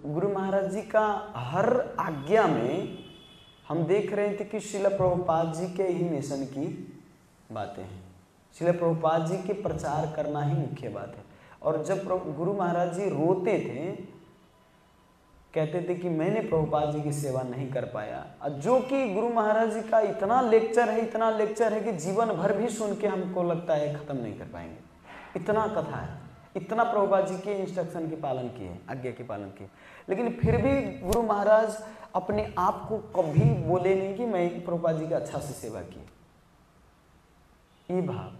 गुरु महाराज जी का हर आज्ञा में हम देख रहे थे कि श्रील प्रभुपाद जी के ही मिशन की बातें हैं। श्रील प्रभुपाद जी के प्रचार करना ही मुख्य बात है। और जब गुरु महाराज जी रोते थे, कहते थे कि मैंने प्रभुपाद जी की सेवा नहीं कर पाया, जो कि गुरु महाराज जी का इतना लेक्चर है कि जीवन भर भी सुन के हमको लगता है ख़त्म नहीं कर पाएंगे। इतना कथा है, इतना प्रभुपाद जी के इंस्ट्रक्शन की पालन किए, आज्ञा के पालन किए, लेकिन फिर भी गुरु महाराज अपने आप को कभी बोले नहीं कि मैं प्रभुपाद जी का अच्छा से सेवा की। ये भाव।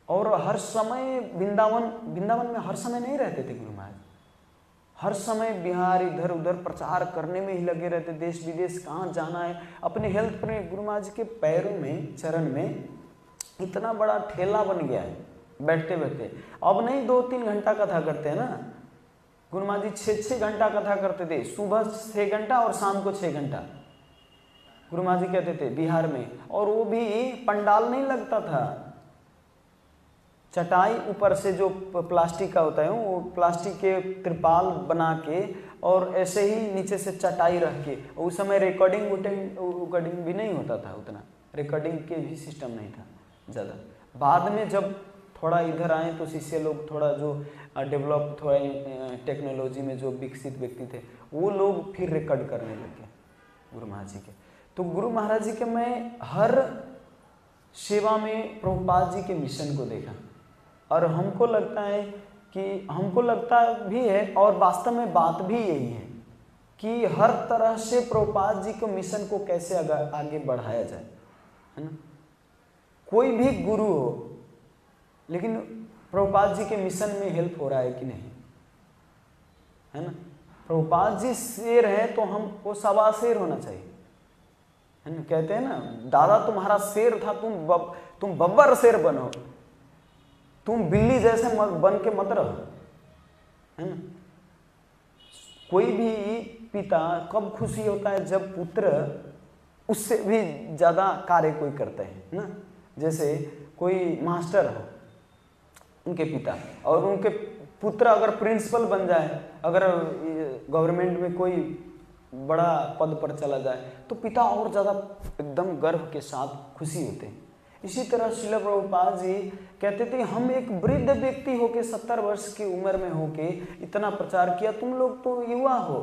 और हर समय वृंदावन में हर समय नहीं रहते थे गुरु महाराज, हर समय बिहार इधर उधर प्रचार करने में ही लगे रहते, देश विदेश कहाँ जाना है। अपने हेल्थ पर गुरु महाराज जी के पैरों में, चरण में इतना बड़ा ठेला बन गया है बैठते बैठते। अब नहीं 2-3 घंटा कथा करते हैं ना, गुरु महाराज जी 6-6 घंटा कथा करते थे, सुबह 6 घंटा और शाम को 6 घंटा गुरु महाराज जी कहते थे बिहार में। और वो भी पंडाल नहीं लगता था, चटाई ऊपर से जो प्लास्टिक का होता है वो प्लास्टिक के त्रिपाल बना के और ऐसे ही नीचे से चटाई रख के। उस समय रिकॉर्डिंग भी नहीं होता था, उतना रिकॉर्डिंग के भी सिस्टम नहीं था ज़्यादा। बाद में जब थोड़ा इधर आए तो शिष्य लोग थोड़ा जो डेवलप, थोड़ा टेक्नोलॉजी में जो विकसित व्यक्ति थे वो लोग फिर रिकॉर्ड करने लगे गुरु महाराज जी के। तो गुरु महाराज जी के मैं हर सेवा में प्रभुपाद जी के मिशन को देखा, और हमको लगता भी है और वास्तव में बात भी यही है कि हर तरह से प्रभुपाद जी के मिशन को कैसे आगे बढ़ाया जाए, है ना। कोई भी गुरु हो, लेकिन प्रभुपाद जी के मिशन में हेल्प हो रहा है कि नहीं, है ना। प्रभुपाद जी शेर है तो हमको सवा शेर होना चाहिए, है ना। कहते हैं ना, दादा तुम्हारा शेर था, तुम बब्बर शेर बनो, तुम बिल्ली जैसे बन के मत रहो, है ना। कोई भी पिता कब खुशी होता है जब पुत्र उससे भी ज़्यादा कार्य कोई करते हैं ना। जैसे कोई मास्टर हो, उनके पिता, और उनके पुत्र अगर प्रिंसिपल बन जाए, अगर गवर्नमेंट में कोई बड़ा पद पर चला जाए, तो पिता और ज़्यादा एकदम गर्व के साथ खुशी होते हैं। इसी तरह श्रील प्रभुपाद जी कहते थे, हम एक वृद्ध व्यक्ति होके 70 वर्ष की उम्र में होके इतना प्रचार किया, तुम लोग तो युवा हो,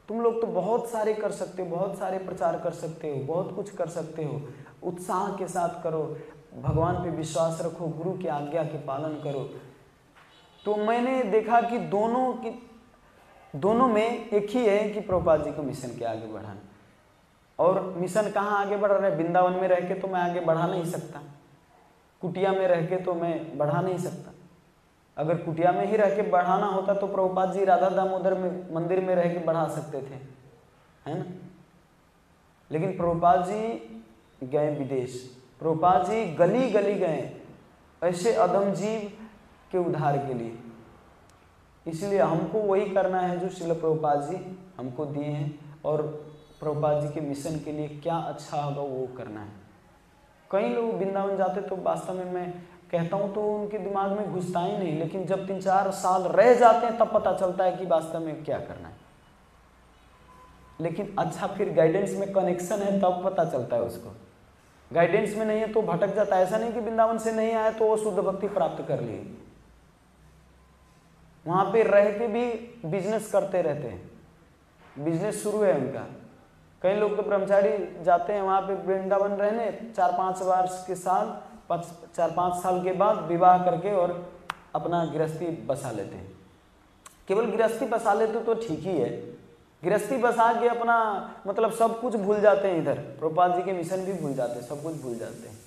तुम लोग तो बहुत सारे कर सकते हो, बहुत सारे प्रचार कर सकते हो, बहुत कुछ कर सकते हो, उत्साह के साथ करो, भगवान पे विश्वास रखो, गुरु की आज्ञा के पालन करो। तो मैंने देखा कि दोनों में एक ही है कि प्रभुपाद जी को मिशन के आगे बढ़ाना। और मिशन कहाँ आगे बढ़ रहा है? वृंदावन में रह के तो मैं आगे बढ़ा नहीं सकता, कुटिया में रह के तो मैं बढ़ा नहीं सकता। अगर कुटिया में ही रह के बढ़ाना होता तो प्रभुपाद जी राधा दामोदर में मंदिर में रह के बढ़ा सकते थे, है ना। लेकिन प्रभुपाद जी गए विदेश, प्रभुपाद जी गली गली गए ऐसे अधम जीव के उद्धार के लिए। इसलिए हमको वही करना है जो श्रील प्रभुपाद जी हमको दिए हैं, और प्रभुपाद जी के मिशन के लिए क्या अच्छा होगा वो करना है। कई लोग वृंदावन जाते तो वास्तव में मैं कहता हूँ तो उनके दिमाग में घुसता ही नहीं, लेकिन जब 3-4 साल रह जाते हैं तब पता चलता है कि वास्तव में क्या करना है। लेकिन अच्छा फिर गाइडेंस में कनेक्शन है तब पता चलता है उसको, गाइडेंस में नहीं है तो भटक जाता है। ऐसा नहीं कि वृंदावन से नहीं आया तो वो शुद्ध भक्ति प्राप्त कर ली, वहाँ पे रह के भी बिजनेस करते रहते हैं, बिजनेस शुरू है उनका। कई लोग तो ब्रह्मचारी जाते हैं वहाँ पे वृंदावन रहने, 4-5 वर्ष के साल 4-5 साल के बाद विवाह करके और अपना गृहस्थी बसा लेते हैं। केवल गृहस्थी बसा लेते तो ठीक ही है, गृहस्थी बसा के अपना मतलब सब कुछ भूल जाते हैं, इधर प्रभुपाद जी के मिशन भी भूल जाते हैं, सब कुछ भूल जाते हैं।